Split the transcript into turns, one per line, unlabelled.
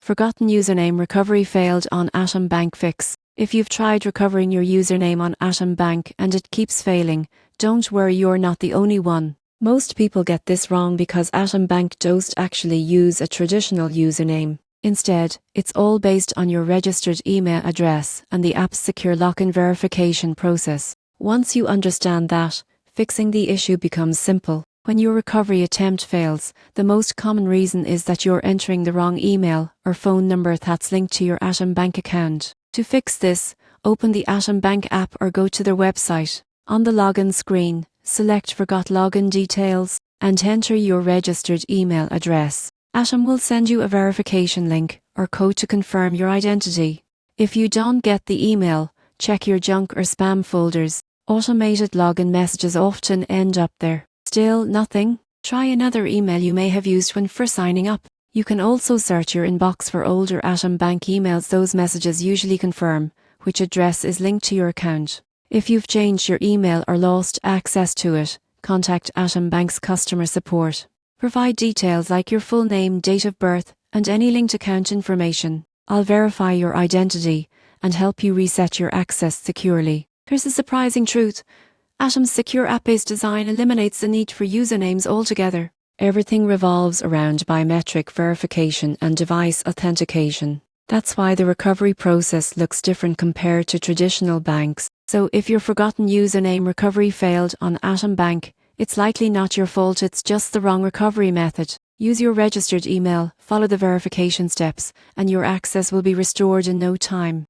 Forgotten username recovery failed on Atom Bank Fix. If you've tried recovering your username on Atom Bank and it keeps failing, don't worry, you're not the only one. Most people get this wrong because Atom Bank don't actually use a traditional username. Instead, it's all based on your registered email address and the app's secure login verification process. Once you understand that, fixing the issue becomes simple. When your recovery attempt fails, the most common reason is that you're entering the wrong email or phone number that's linked to your Atom Bank account. To fix this, open the Atom Bank app or go to their website. On the login screen, select Forgot Login Details and enter your registered email address. Atom will send you a verification link or code to confirm your identity. If you don't get the email, check your junk or spam folders. Automated login messages often end up there. Still nothing? Try another email you may have used when first signing up. You can also search your inbox for older Atom Bank emails. Those messages usually confirm which address is linked to your account. If you've changed your email or lost access to it, contact Atom Bank's customer support. Provide details like your full name, date of birth, and any linked account information. I'll verify your identity and help you reset your access securely. Here's the surprising truth. Atom's secure app-based design eliminates the need for usernames altogether. Everything revolves around biometric verification and device authentication. That's why the recovery process looks different compared to traditional banks. So if your forgotten username recovery failed on Atom Bank, it's likely not your fault, it's just the wrong recovery method. Use your registered email, follow the verification steps, and your access will be restored in no time.